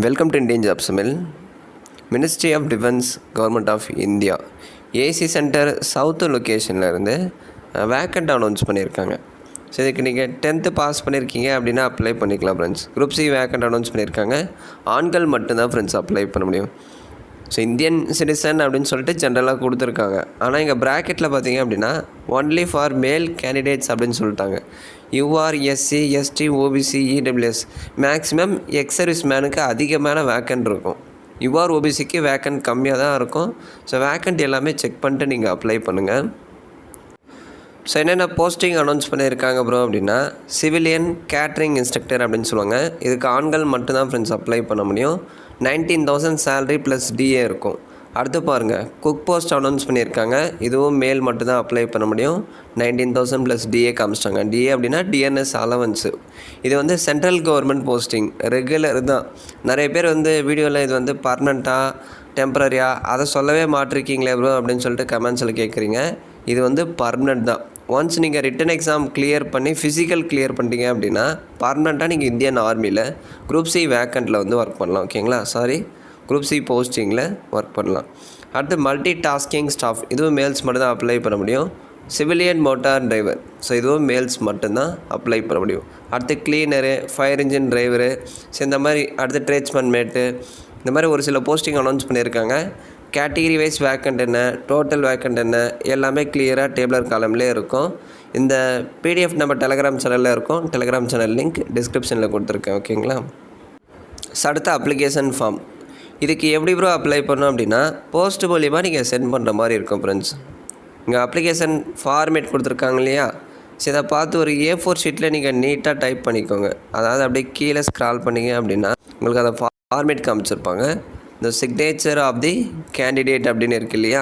Welcome to Indian jobs mill. Ministry of defence, government of India AC centre south லொக்கேஷனில் இருந்து vacant announce பண்ணியிருக்காங்க. So இதுக்கு நீங்கள் 10th pass பண்ணியிருக்கீங்க அப்படின்னா அப்ளை பண்ணிக்கலாம் friends. Group C vacant announce பண்ணியிருக்காங்க. ஆண்கள் மட்டும்தான் ஃப்ரெண்ட்ஸ் அப்ளை பண்ண முடியும். ஸோ இந்தியன் சிட்டிசன் அப்படின்னு சொல்லிட்டு ஜென்ரலாக கொடுத்துருக்காங்க. ஆனால் இங்கே ப்ராக்கெட்டில் பார்த்தீங்க அப்படின்னா ஒன்லி ஃபார் மேல் கேண்டிடேட்ஸ் அப்படின்னு சொல்லிட்டாங்க. UR, SC, ST, OBC, EWS maximum ex service மேனுக்கு அதிகமான வேக்கண்ட் இருக்கும். யூஆர், ஓபிசிக்கு வேக்கண்ட் கம்மியாக தான் இருக்கும். ஸோ வேக்கண்ட் எல்லாமே செக் பண்ணிட்டு நீங்கள் அப்ளை பண்ணுங்கள். ஸோ என்னென்ன போஸ்டிங் அனௌன்ஸ் பண்ணியிருக்காங்க ப்ரோ அப்படின்னா, சிவிலியன் கேட்ரிங் இன்ஸ்ட்ரக்டர் அப்படின்னு சொல்லுவாங்க. இதுக்கு ஆண்கள் மட்டும்தான் ஃப்ரெண்ட்ஸ் அப்ளை பண்ண முடியும். 19,000 சேலரி ப்ளஸ் டிஏ இருக்கும். அடுத்து பாருங்கள், குக் போஸ்ட் அனௌன்ஸ் பண்ணியிருக்காங்க. இதுவும் மேல் மட்டும்தான் அப்ளை பண்ண முடியும். 19,000 ப்ளஸ் டிஏ காமிச்சிட்டாங்க. டிஏ அப்படின்னா டிஎன்எஸ் அலவன்ஸு. இது வந்து சென்ட்ரல் கவர்மெண்ட் போஸ்டிங், ரெகுலர் தான். நிறைய பேர் வந்து வீடியோவில் இது வந்து பர்மனெண்ட்டாக டெம்பரரியாக அதை சொல்லவே மாட்டிருக்கீங்களே ப்ரோ அப்படின்னு சொல்லிட்டு கமெண்ட்ஸில் கேட்குறீங்க. இது வந்து பர்மனெண்ட் தான். ஒன்ஸ் நீங்கள் ரிட்டன் எக்ஸாம் கிளியர் பண்ணி ஃபிசிக்கல் கிளியர் பண்ணிட்டீங்க அப்படின்னா பர்மனெண்ட்டாக நீங்கள் இந்தியன் ஆர்மியில் குரூப் சி வேக்கண்ட்டில் வந்து ஒர்க் பண்ணலாம். ஓகேங்களா, குரூப் சி போஸ்டிங்கில் ஒர்க் பண்ணலாம். அடுத்து மல்டி டாஸ்கிங் ஸ்டாஃப், இதுவும் மேல்ஸ் மட்டும்தான் அப்ளை பண்ண முடியும். சிவிலியன் மோட்டார் டிரைவர், ஸோ இதுவும் மேல்ஸ் மட்டும்தான் அப்ளை பண்ண முடியும். அடுத்து cleaner, fire engine driver, so இந்த மாதிரி அடுத்து ட்ரேட்ஸ்மேன் மேட்டு, இந்த மாதிரி ஒரு சில போஸ்டிங் அனௌன்ஸ் பண்ணியிருக்காங்க. கேட்டகிரி வைஸ் வேக்கண்ட் என்ன, டோட்டல் வேக்கண்ட் என்ன, எல்லாமே கிளியராக டேபிளர் காலம்லேயே இருக்கும். இந்த பிடிஎஃப் நம்ம டெலகிராம் சேனலில் இருக்கும். டெலகிராம் சேனல் லிங்க் டிஸ்கிரிப்ஷனில் கொடுத்துருக்கேன். ஓகேங்களா. அடுத்த அப்ளிகேஷன் ஃபார்ம், இதுக்கு எப்படி ப்ரோ அப்ளை பண்ணோம் அப்படின்னா போஸ்ட் மூலிமா நீங்கள் சென்ட் பண்ணுற மாதிரி இருக்கும் ஃப்ரெண்ட்ஸ். இங்கே அப்ளிகேஷன் ஃபார்மேட் கொடுத்துருக்காங்க இல்லையா, ஸோ இதை பார்த்து ஒரு A4 ஷீட்டில் நீங்கள் நீட்டாக டைப் பண்ணிக்கோங்க. அதாவது அப்படியே கீழே ஸ்க்ரால் பண்ணிங்க அப்படின்னா உங்களுக்கு அதை ஃபார்மேட் காமிச்சிருப்பாங்க. இந்த சிக்னேச்சர் ஆஃப் தி கேண்டிடேட் அப்படின்னு இருக்கு இல்லையா,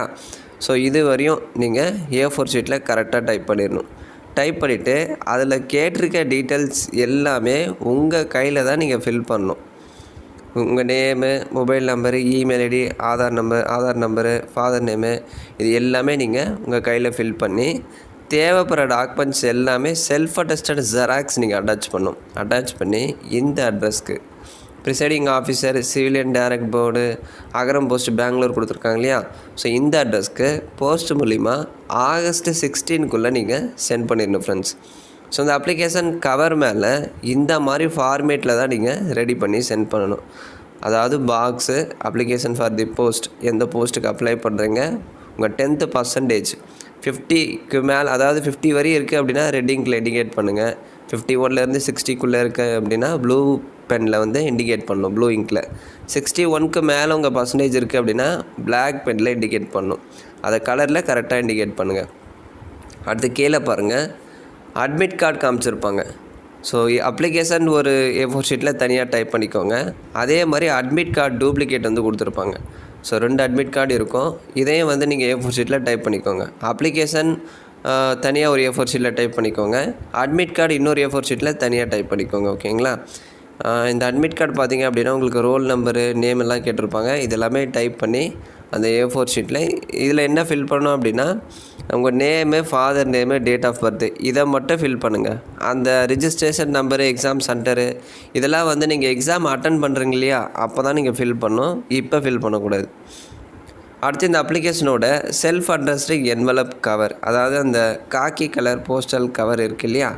ஸோ இது வரையும் நீங்கள் A4 ஷீட்டில் கரெக்டாக டைப் பண்ணிடணும். டைப் பண்ணிவிட்டு அதில் கேட்டிருக்க டீட்டெயில்ஸ் எல்லாமே உங்கள் கையில் தான் நீங்கள் ஃபில் பண்ணணும். உங்கள் name, mobile number, email ID, Aadhaar number, father name, இது எல்லாமே நீங்கள் உங்கள் கையில் ஃபில் பண்ணி தேவைப்படுற டாக்குமெண்ட்ஸ் எல்லாமே செல்ஃப் அட்டஸ்டட் ஜெராக்ஸ் நீங்கள் அட்டாச் பண்ணி இந்த அட்ரஸ்க்கு presiding officer, civilian direct board, Agaram post, Bangalore கொடுத்துருக்காங்க இல்லையா, ஸோ இந்த அட்ரஸ்க்கு போஸ்ட் மூலிமா August 16 நீங்கள் சென்ட் பண்ணிடணும் ஃப்ரெண்ட்ஸ். ஸோ இந்த அப்ளிகேஷன் கவர் மேலே இந்த மாதிரி ஃபார்மேட்டில் தான் நீங்கள் ரெடி பண்ணி சென்ட் பண்ணணும். அதாவது box, application for the post, எந்த போஸ்ட்டுக்கு அப்ளை பண்ணுறீங்க, உங்கள் 10th பர்சன்டேஜ் 50க்கு மேலே, அதாவது 50 வரையும் இருக்குது அப்படின்னா ரெட் இங்கில் இண்டிகேட் பண்ணுங்கள். 51லேருந்து 60க்குள்ளே இருக்குது அப்படின்னா ப்ளூ பெனில் வந்து இண்டிகேட் பண்ணணும், ப்ளூ இங்கில். 61க்கு மேலே உங்கள் பர்சன்டேஜ் இருக்குது அப்படின்னா பிளாக் பெனில் இண்டிகேட் பண்ணணும். அதை கலரில் கரெக்டாக இண்டிகேட் பண்ணுங்கள். அடுத்து கீழே பாருங்கள், அட்மிட் கார்டு காமிச்சிருப்பாங்க. ஸோ அப்ளிகேஷன் ஒரு A4 ஷீட்டில் தனியாக டைப் பண்ணிக்கோங்க. அதே மாதிரி அட்மிட் கார்டு டூப்ளிகேட் வந்து கொடுத்துருப்பாங்க. ஸோ 2 அட்மிட் கார்டு இருக்கும். இதையும் வந்து நீங்கள் A4 ஷீட்டில் டைப் பண்ணிக்கோங்க. அப்ளிகேஷன் தனியாக ஒரு A4 ஷீட்டில் டைப் பண்ணிக்கோங்க. அட்மிட் கார்டு இன்னொரு A4 ஷீட்டில் தனியாக டைப் பண்ணிக்கோங்க. ஓகேங்களா. இந்த அட்மிட் கார்டு பார்த்திங்க அப்படின்னா உங்களுக்கு ரோல் நம்பரு, நேம் எல்லாம் கேட்டிருப்பாங்க. இதெல்லாமே டைப் பண்ணி அந்த A4 ஷீட்டில் இதில் என்ன ஃபில் பண்ணணும் அப்படின்னா உங்கள் name, father name, date of birth, இதை மட்டும் ஃபில் பண்ணுங்கள். அந்த ரிஜிஸ்ட்ரேஷன் நம்பரு, எக்ஸாம் சென்டரு, இதெல்லாம் வந்து நீங்கள் எக்ஸாம் அட்டன் பண்ணுறீங்க இல்லையா, அப்போ தான் நீங்கள் ஃபில் பண்ணணும். இப்போ ஃபில் பண்ணக்கூடாது. அடுத்து இந்த அப்ளிகேஷனோட செல்ஃப் அட்ரஸ்டு என்வலப் கவர், அதாவது அந்த காக்கி கலர் போஸ்டல் கவர் இருக்குது இல்லையா,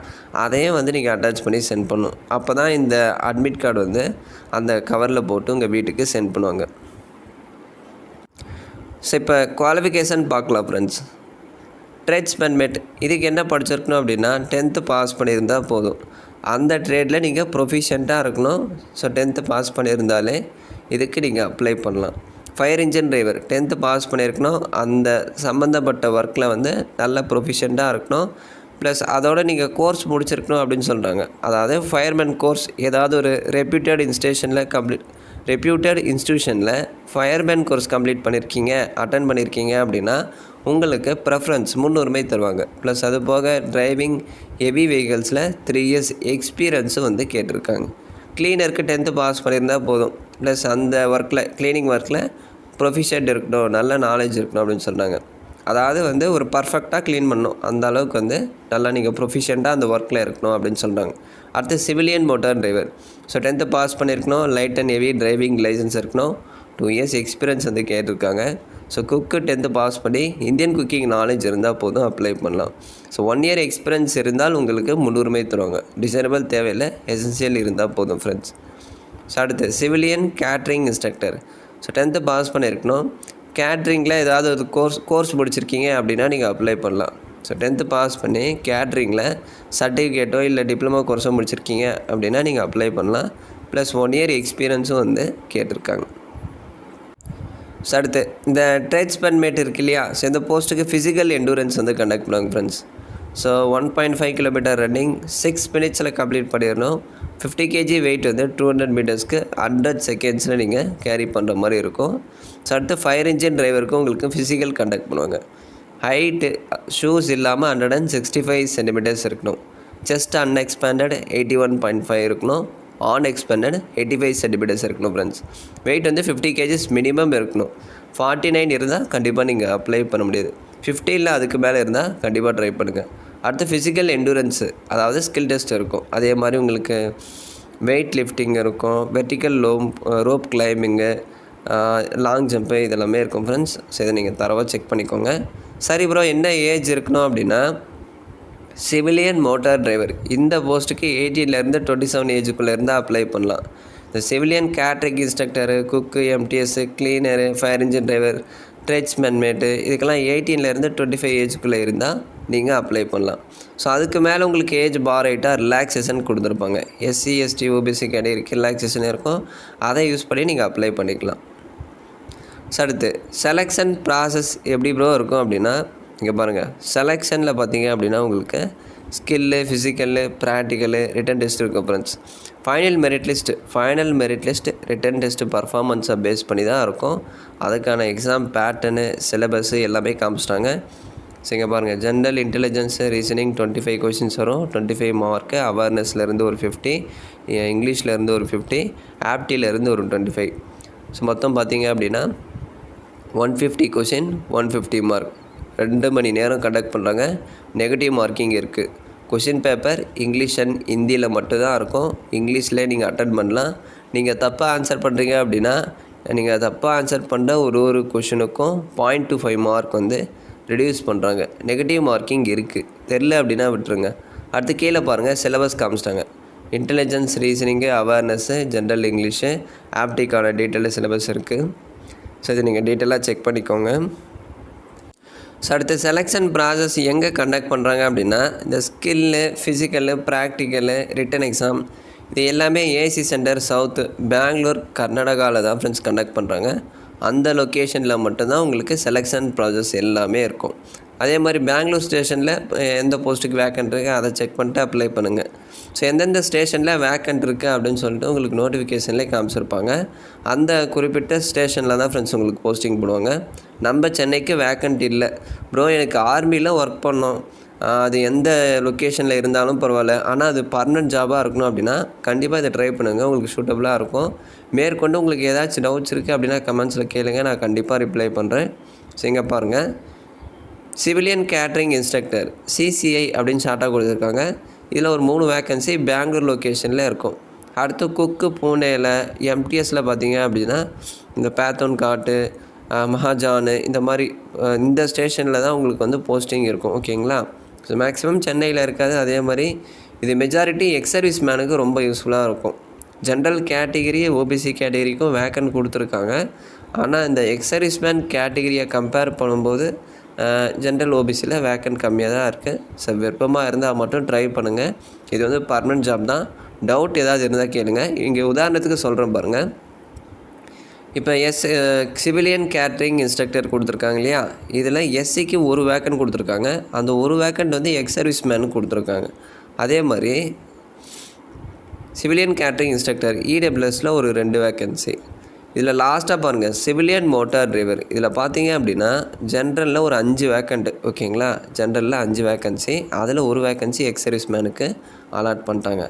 அதையும் வந்து நீங்கள் அட்டாச் பண்ணி சென்ட் பண்ணணும். அப்போ தான் இந்த அட்மிட் கார்டு வந்து அந்த கவரில் போட்டு உங்கள் வீட்டுக்கு சென்ட் பண்ணுவாங்க. ஸோ இப்போ குவாலிஃபிகேஷன் பார்க்கலாம் ஃப்ரெண்ட்ஸ். ட்ரேட்ஸ்மேன் மேட், இதுக்கு என்ன படிச்சிருக்கணும் அப்படின்னா 10th பாஸ் பண்ணியிருந்தால் போதும். அந்த ட்ரேடில் நீங்கள் ப்ரொஃபிஷியண்ட்டாக இருக்கணும். ஸோ 10th பாஸ் பண்ணியிருந்தாலே இதுக்கு நீங்கள் அப்ளை பண்ணலாம். Fire engine driver 10th pass பண்ணியிருக்கணும். அந்த சம்மந்தப்பட்ட ஒர்க்கில் வந்து நல்ல ப்ரொஃபிஷியண்ட்டாக இருக்கணும். ப்ளஸ் அதோடு நீங்கள் கோர்ஸ் முடிச்சிருக்கணும் அப்படின்னு சொல்கிறாங்க. அதாவது ஃபயர்மேன் கோர்ஸ் ஏதாவது ஒரு ரெப்யூட்டட் இன்ஸ்டியூஷனில் ஃபயர்மேன் கோர்ஸ் கம்ப்ளீட் பண்ணியிருக்கீங்க, அட்டன் பண்ணியிருக்கீங்க அப்படின்னா உங்களுக்கு ப்ரெஃபரன்ஸ், முன்னுரிமை தருவாங்க. ப்ளஸ் அது போக டிரைவிங் ஹெவி வெஹிக்கல்ஸில் 3 years எக்ஸ்பீரியன்ஸும் வந்து கேட்டிருக்காங்க. கிளீனருக்கு 10th பாஸ் பண்ணியிருந்தால் போதும். ப்ளஸ் அந்த ஒர்க்கில், க்ளீனிங் ஒர்க்கில் ப்ரொஃபிஷியன்ட் இருக்கணும், நல்ல நாலேஜ் இருக்கணும் அப்படின்னு சொல்கிறாங்க. அதாவது வந்து ஒரு பர்ஃபெக்டாக க்ளீன் பண்ணணும், அந்த அளவுக்கு வந்து நல்லா நீங்கள் ப்ரொஃபிஷியண்ட்டாக அந்த ஒர்க்கில் இருக்கணும் அப்படின்னு சொல்கிறாங்க. அடுத்து civilian motor driver. So 10th pass பண்ணியிருக்கணும், light and heavy driving licence இருக்கணும், 2 years எக்ஸ்பீரியன்ஸ் வந்து கேட்டிருக்காங்க. ஸோ குக்கு 10th பாஸ் பண்ணி இந்தியன் குக்கிங் நாலேஜ் இருந்தால் போதும், அப்ளை பண்ணலாம். ஸோ 1 year எக்ஸ்பீரியன்ஸ் இருந்தால் உங்களுக்கு முன்னுரிமை தருவாங்க. டிசைரபிள் தேவையில்லை, எசென்சியல் இருந்தால் போதும் ஃப்ரெண்ட்ஸ். ஸோ அடுத்து civilian catering instructor. So 10th pass பண்ணியிருக்கணும், கேட்ரிங்கில் ஏதாவது ஒரு கோர்ஸ் முடிச்சிருக்கீங்க அப்படின்னா நீங்கள் அப்ளை பண்ணலாம். ஸோ 10th பாஸ் பண்ணி கேட்ரிங்கில் சர்டிஃபிகேட்டோ இல்லை டிப்ளமோ கோர்ஸோ முடிச்சிருக்கீங்க அப்படின்னா நீங்கள் அப்ளை பண்ணலாம். ப்ளஸ் 1 year எக்ஸ்பீரியன்ஸும் வந்து கேட்டிருக்காங்க. ஸோ அடுத்து இந்த ட்ரேட்ஸ்மேன் மேட் இருக்கு இல்லையா, ஸோ இந்த போஸ்ட்டுக்கு ஃபிசிக்கல் எண்டூரன்ஸ் வந்து கண்டக்ட் பண்ணுவாங்க friends. So 1.5 kilometer running 6 minutes complete பண்ணிடணும். 50 kg வெயிட் வந்து 200 meters 100 seconds நீங்கள் கேரி பண்ணுற மாதிரி இருக்கும். ஸோ அடுத்து ஃபயர் இன்ஜின் டிரைவருக்கும் உங்களுக்கு ஃபிசிக்கல் கண்டக்ட் பண்ணுவாங்க. ஹைட்டு ஷூஸ் இல்லாமல் 165 centimeters இருக்கணும். செஸ்ட் அன்எக்ஸ்பேண்டட் 81.5 இருக்கணும். ஆன் எக்ஸ்பேண்டட் 85 centimeters இருக்கணும் ஃப்ரெண்ட்ஸ். வெயிட் வந்து 50 kg மினிமம் இருக்கணும். 49 இருந்தால் கண்டிப்பாக நீங்கள் அப்ளை பண்ண முடியாது. 50 இல்லை அதுக்கு மேலே இருந்தால் கண்டிப்பாக ட்ரை பண்ணுங்கள். அடுத்து ஃபிசிக்கல் எண்டூரன்ஸு, அதாவது ஸ்கில் டெஸ்ட் இருக்கும். அதே மாதிரி உங்களுக்கு வெயிட் லிஃப்டிங் இருக்கும், வெர்டிக்கல் ரோப் கிளைம்பிங்கு, லாங் ஜம்ப்பு இதெல்லாமே இருக்கும் ஃப்ரெண்ட்ஸ். ஸோ இதை நீங்கள் தரவாக செக் பண்ணிக்கோங்க. சரி ப்ரோ, என்ன ஏஜ் இருக்கணும் அப்படின்னா சிவிலியன் மோட்டார் டிரைவர் இந்த போஸ்ட்டுக்கு 18 to 27 ஏஜுக்குள்ளே இருந்தால் அப்ளை பண்ணலாம். இந்த civilian catering instructor, cook, MTS, cleaner, fire engine driver, tradesman mate இதுக்கெல்லாம் 18 to 25 ஏஜுக்குள்ளே இருந்தால் நீங்கள் அப்ளை பண்ணலாம். ஸோ அதுக்கு மேலே உங்களுக்கு ஏஜ் பார் ஆகிட்டால் ரிலாக்ஸேஷன் கொடுத்துருப்பாங்க. எஸ்சி, எஸ்டி, ஓபிசி கேட்டகரிக்கு ரிலாக்ஸேஷன் இருக்கும், அதை யூஸ் பண்ணி நீங்கள் அப்ளை பண்ணிக்கலாம். ஸோ அடுத்து செலெக்ஷன் ப்ராசஸ் எப்படி ப்ரோ இருக்கும் அப்படின்னா, இங்கே பாருங்கள், செலெக்ஷனில் பார்த்தீங்க அப்படின்னா உங்களுக்கு skill, physical, practical, written test இருக்கும் friends. Final merit list written test பர்ஃபார்மன்ஸை பேஸ் பண்ணி தான் இருக்கும். அதுக்கான எக்ஸாம் பேட்டர்னு, சிலபஸ்ஸு எல்லாமே காமிச்சிட்டாங்க. ஸோ இங்கே பாருங்கள், ஜென்ரல் இன்டெலிஜென்ஸு, ரீசனிங் 25 கொஷின்ஸ் வரும், 25 மார்க்கு, அவேர்னஸ்லேருந்து ஒரு 50, இங்கிலீஷ்லேருந்து ஒரு 50, ஆப்டிலேருந்து ஒரு 25. ஸோ மொத்தம் பார்த்தீங்க அப்படின்னா 150 கொஷின், 150 மார்க். 2 மணி நேரம் கண்டக்ட் பண்ணுறாங்க. நெகட்டிவ் மார்க்கிங் இருக்குது. கொஷின் பேப்பர் இங்கிலீஷ் அண்ட் ஹிந்தியில் மட்டும்தான் இருக்கும். இங்கிலீஷில் நீங்கள் அட்டன் பண்ணலாம். நீங்கள் தப்பாக ஆன்சர் பண்ணுறீங்க அப்படின்னா நீங்கள் தப்பாக ஆன்சர் பண்ண ஒரு கொஷினுக்கும் 0.25 மார்க் வந்து ரெடியூஸ் பண்ணுறாங்க. நெகட்டிவ் மார்க்கிங் இருக்குது, தெரில அப்படின்னா விட்டுருங்க. அடுத்து கீழே பாருங்கள், சிலபஸ் காமிச்சிட்டாங்க. Intelligence, reasoning, awareness, general English, ஆப்டிக்கான டீட்டெயில் சிலபஸ் இருக்குது. ஸோ இது நீங்கள் டீட்டெயிலாக செக் பண்ணிக்கோங்க. ஸோ அடுத்து செலெக்ஷன் ப்ராசஸ் எங்கே கண்டக்ட் பண்ணுறாங்க அப்படின்னா, இந்த skill, physical, practical, written exam இது எல்லாமே ஏசி சென்டர் சவுத்து பெங்களூர், கர்நாடகாவில் தான் ஃப்ரெண்ட்ஸ் கண்டக்ட் பண்ணுறாங்க. அந்த லொக்கேஷனில் மட்டும்தான் உங்களுக்கு செலெக்ஷன் ப்ராசஸ் எல்லாமே இருக்கும். அதே மாதிரி பெங்களூர் ஸ்டேஷனில் எந்த போஸ்ட்டுக்கு வேக்கண்ட் இருக்குது அதை செக் பண்ணிட்டு அப்ளை பண்ணுங்கள். ஸோ எந்தெந்த ஸ்டேஷனில் வேக்கண்ட் இருக்குது அப்படின்னு சொல்லிட்டு உங்களுக்கு நோட்டிஃபிகேஷன்லேயே காமிச்சிருப்பாங்க. அந்த குறிப்பிட்ட ஸ்டேஷனில் தான் ஃப்ரெண்ட்ஸ் உங்களுக்கு போஸ்டிங் போடுவாங்க. நம்ம சென்னைக்கு வேக்கண்ட் இல்லை ப்ரோ, எனக்கு ஆர்மியில் ஒர்க் பண்ணோம், அது எந்த லொக்கேஷனில் இருந்தாலும் பரவாயில்ல, ஆனால் அது பர்மனெண்ட் ஜாபாக இருக்கணும் அப்படின்னா கண்டிப்பாக இதை ட்ரை பண்ணுங்கள், உங்களுக்கு சூட்டபுளாக இருக்கும். மேற்கொண்டு உங்களுக்கு ஏதாச்சும் டவுட்ஸ் இருக்குது அப்படின்னா கமெண்ட்ஸில் கேளுங்க, நான் கண்டிப்பாக ரிப்ளை பண்ணுறேன். ஸோ இங்கே பாருங்கள், சிவிலியன் கேட்ரிங் இன்ஸ்ட்ரக்டர் சிசிஐ அப்படின்னு ஷார்ட்டாக கொடுத்துருக்காங்க. இதில் ஒரு 3 வேக்கன்சி பெங்களூர் லொக்கேஷனில் இருக்கும். அடுத்து குக்கு பூனேயில், எம்டிஎஸில் பார்த்தீங்க அப்படின்னா இந்த பேத்தோன் காட்டு, மகாஜானு இந்த மாதிரி இந்த ஸ்டேஷனில் தான் உங்களுக்கு வந்து போஸ்டிங் இருக்கும். ஓகேங்களா? ஸோ மேக்ஸிமம் சென்னையில் இருக்காது. அதே மாதிரி இது மெஜாரிட்டி எக்ஸ் சர்வீஸ் மேனுக்கு ரொம்ப யூஸ்ஃபுல்லாக இருக்கும். ஜென்ரல் கேட்டகிரி, ஓபிசி கேட்டகிரிக்கும் வேக்கன்ட் கொடுத்துருக்காங்க. ஆனால் இந்த எக்ஸ் சர்வீஸ் மேன் கேட்டகிரியை கம்பேர் பண்ணும்போது ஜென்ரல் ஓபிசியில் வேக்கன்ட் கம்மியாக தான் இருக்குது. ஸோ விருப்பமாக இருந்தால் மட்டும் ட்ரை பண்ணுங்கள். இது வந்து பர்மனெண்ட் ஜாப் தான். டவுட் ஏதாவது இருந்தால் கேளுங்க. இங்கே உதாரணத்துக்கு சொல்கிறேன் பாருங்கள். இப்போ சிவிலியன் கேட்ரிங் இன்ஸ்ட்ரக்டர் கொடுத்துருக்காங்க இல்லையா, இதில் எஸ்சிக்கு ஒரு வேக்கன்ட் கொடுத்துருக்காங்க. அந்த ஒரு வேக்கன்ட் வந்து எக்ஸ் சர்வீஸ் மேனுக்கு கொடுத்துருக்காங்க. அதே மாதிரி சிவிலியன் கேட்ரிங் இன்ஸ்ட்ரக்டர் இடபிள்யூஎஸில் ஒரு 2 வேக்கன்சி. இதில் லாஸ்ட்டாக பாருங்கள், சிவிலியன் மோட்டார் டிரைவர் இதில் பார்த்தீங்க அப்படின்னா ஜென்ரலில் ஒரு 5 வேக்கண்ட்டு. ஓகேங்களா? ஜென்ரலில் 5 வேக்கன்சி, அதில் ஒரு வேக்கன்சி எக்ஸ் சர்வீஸ் மேனுக்கு அலாட் பண்ணிட்டாங்க.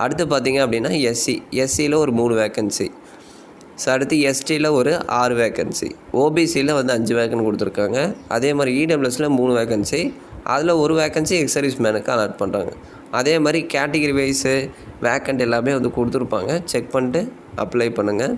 அடுத்து பார்த்தீங்க அப்படின்னா எஸ்சியில் ஒரு 3 வேக்கன்சி. ஸோ அடுத்து எஸ்டியில் ஒரு 6 வேக்கன்சி, ஓபிசியில் வந்து 5 வேக்கன்ட் கொடுத்துருக்காங்க. அதே மாதிரி இடபிள்யூஎஸில் 3 வேக்கன்சி, அதில் ஒரு வேக்கன்சி எக்ஸ் சர்வீஸ் மேனுக்கு அலாட் பண்ணுறாங்க. அதே மாதிரி கேட்டகிரி வைஸு வேக்கண்ட் எல்லாமே வந்து கொடுத்துருப்பாங்க. செக் பண்ணிட்டு அப்ளை பண்ணுங்கள்.